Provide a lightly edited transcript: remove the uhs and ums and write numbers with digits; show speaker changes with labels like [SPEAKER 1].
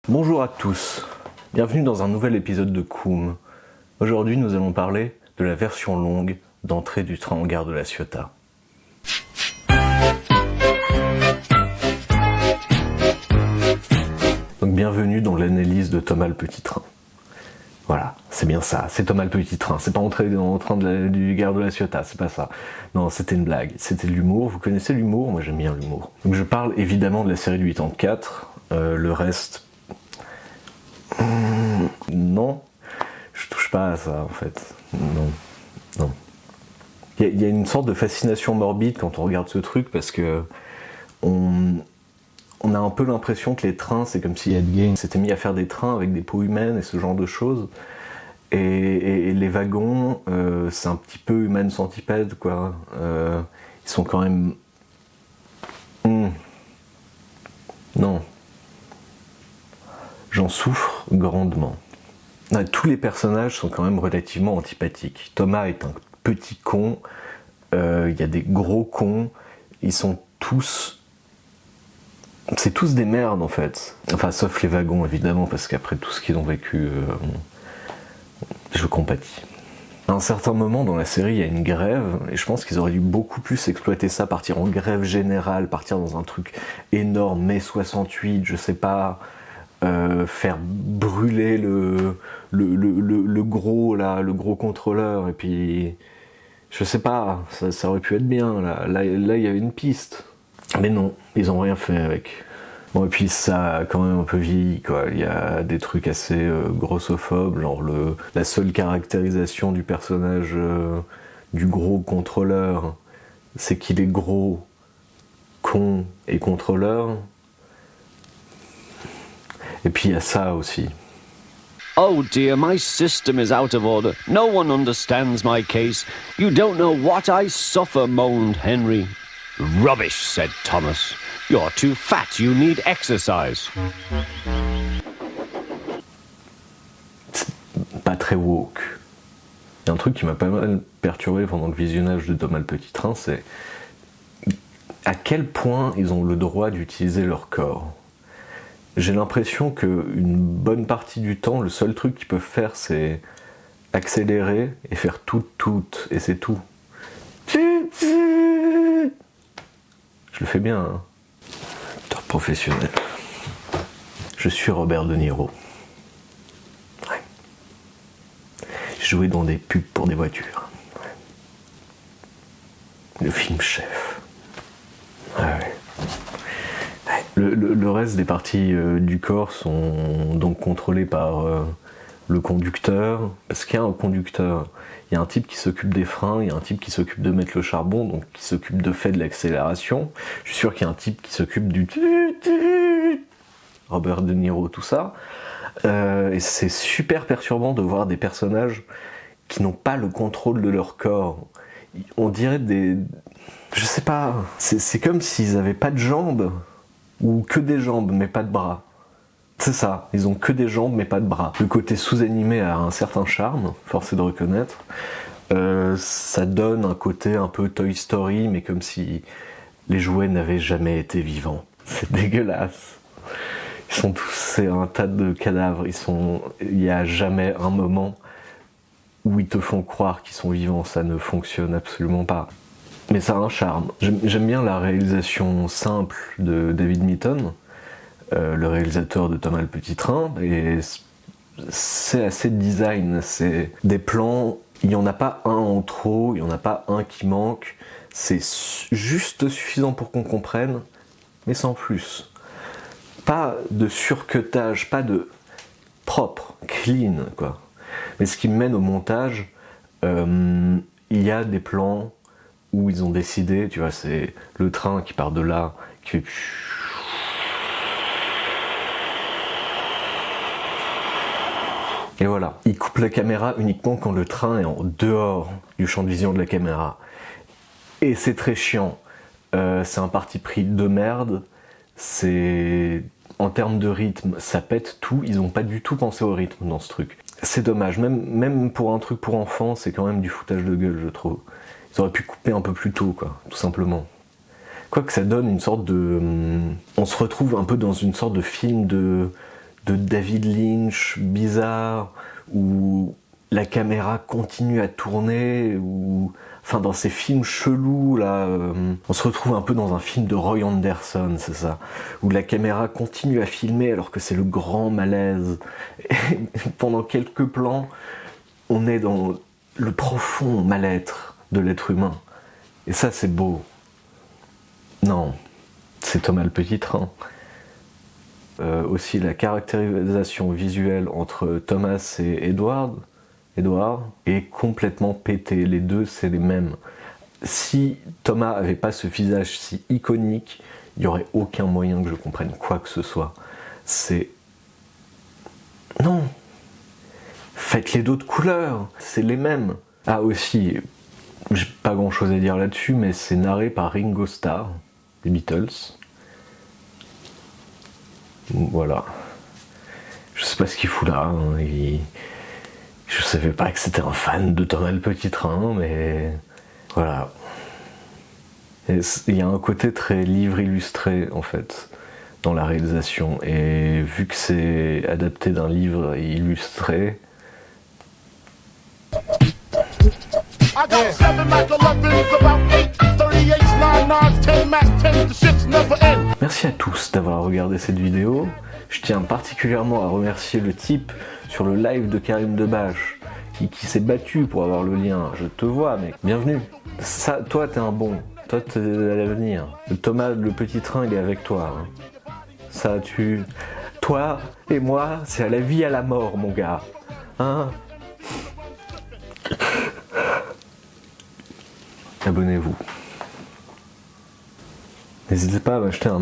[SPEAKER 1] Bonjour à tous, bienvenue dans un nouvel épisode de Coom. Aujourd'hui nous allons parler de la version longue d'Entrée du train en gare de La Ciotat. Donc bienvenue dans l'analyse de Thomas le Petit Train. Voilà, c'est bien ça, c'est Thomas le Petit Train, c'est pas Entrée dans le train du gare de La Ciotat, c'est pas ça. Non, c'était une blague, c'était de l'humour, vous connaissez l'humour? Moi j'aime bien l'humour. Donc je parle évidemment de la série du 84, le reste... Non, je touche pas à ça en fait. Non. Il y a une sorte de fascination morbide quand on regarde ce truc parce que on a un peu l'impression que les trains, c'est comme si Ed Gein s'était mis à faire des trains avec des peaux humaines et ce genre de choses. Et les wagons, c'est un petit peu human centipède quoi. Ils sont quand même... Non. J'en souffre grandement. Tous les personnages sont quand même relativement antipathiques. Thomas est un petit con, il y a des gros cons, ils sont tous... C'est tous des merdes en fait. Enfin, sauf les wagons évidemment, parce qu'après tout ce qu'ils ont vécu, je compatis. À un certain moment dans la série, il y a une grève, et je pense qu'ils auraient dû beaucoup plus exploiter ça, partir en grève générale, partir dans un truc énorme, mai 68, je sais pas... faire brûler le gros là, le gros contrôleur, et puis je sais pas, ça aurait pu être bien là il y avait une piste, mais non, ils ont rien fait avec. Bon, et puis ça a quand même un peu vieilli quoi, il y a des trucs assez grossophobes, genre la seule caractérisation du personnage du gros contrôleur, c'est qu'il est gros, con et contrôleur. Et puis il y a ça aussi.
[SPEAKER 2] Oh dear, my system is out of order. No one understands my case. You don't know what I suffer, moaned Henry. Rubbish, said Thomas. You're too fat, you need exercise.
[SPEAKER 1] C'est pas très woke. Il y a un truc qui m'a pas mal perturbé pendant le visionnage de Thomas le Petit Train, c'est à quel point ils ont le droit d'utiliser leur corps. J'ai l'impression qu'une bonne partie du temps, le seul truc qu'ils peuvent faire, c'est accélérer et faire tout, et c'est tout. Je le fais bien, hein. Acteur professionnel. Je suis Robert De Niro. Ouais. J'ai joué dans des pubs pour des voitures. Ouais. Le film Chef. Ouais. Le reste des parties du corps sont donc contrôlées par le conducteur, parce qu'il y a un conducteur, il y a un type qui s'occupe des freins, il y a un type qui s'occupe de mettre le charbon, donc qui s'occupe de fait de l'accélération. Je suis sûr qu'il y a un type qui s'occupe du Robert De Niro, tout ça. Et c'est super perturbant de voir des personnages qui n'ont pas le contrôle de leur corps. On dirait des... Je sais pas, c'est comme s'ils avaient pas de jambes. Ou que des jambes mais pas de bras. C'est ça, ils ont que des jambes mais pas de bras. Le côté sous-animé a un certain charme, force est de reconnaître. Ça donne un côté un peu Toy Story, mais comme si les jouets n'avaient jamais été vivants. C'est dégueulasse. Ils sont tous, c'est un tas de cadavres. Il n'y a jamais un moment où ils te font croire qu'ils sont vivants. Ça ne fonctionne absolument pas. Mais ça a un charme. J'aime bien la réalisation simple de David Mitton, le réalisateur de Thomas le Petit Train, et c'est assez design, c'est des plans, il n'y en a pas un en trop, il n'y en a pas un qui manque, c'est juste suffisant pour qu'on comprenne, mais sans plus. Pas de surcutage, pas de propre, clean, quoi. Mais ce qui me mène au montage, il y a des plans où ils ont décidé, tu vois, c'est le train qui part de là, qui fait... Et voilà, ils coupent la caméra uniquement quand le train est en dehors du champ de vision de la caméra. Et c'est très chiant. C'est un parti pris de merde. C'est... En termes de rythme, ça pète tout. Ils n'ont pas du tout pensé au rythme dans ce truc. C'est dommage. Même pour un truc pour enfants, c'est quand même du foutage de gueule, je trouve. Ils auraient pu couper un peu plus tôt, quoi, tout simplement. Quoique ça donne une sorte de... On se retrouve un peu dans une sorte de film de de David Lynch bizarre, où la caméra continue à tourner, ou enfin dans ces films chelous là, on se retrouve un peu dans un film de Roy Anderson, c'est ça, où la caméra continue à filmer alors que c'est le grand malaise. Et pendant quelques plans, on est dans le profond mal-être de l'être humain. Et ça, c'est beau. Non, c'est Thomas le Petit Train. Aussi la caractérisation visuelle entre Thomas et Edward est complètement pétée. Les deux, c'est les mêmes. Si Thomas avait pas ce visage si iconique, il n'y aurait aucun moyen que je comprenne quoi que ce soit. C'est... Non. Faites-les d'autres couleurs, c'est les mêmes. Ah aussi, j'ai pas grand chose à dire là-dessus, mais c'est narré par Ringo Starr, des Beatles. Voilà. Je sais pas ce qu'il fout là. Hein. Je savais pas que c'était un fan de Thomas le Petit Train, mais voilà. Il y a un côté très livre illustré en fait dans la réalisation, et vu que c'est adapté d'un livre illustré. Merci à tous d'avoir regardé cette vidéo. Je tiens particulièrement à remercier le type sur le live de Karim Debache qui s'est battu pour avoir le lien. Je te vois, mec. Bienvenue. Ça, toi, t'es un bon. Toi, t'es à l'avenir. Thomas, le Petit Train, il est avec toi. Hein. Ça, toi et moi, c'est à la vie, à la mort, mon gars. Hein? Abonnez-vous. N'hésitez pas à m'acheter un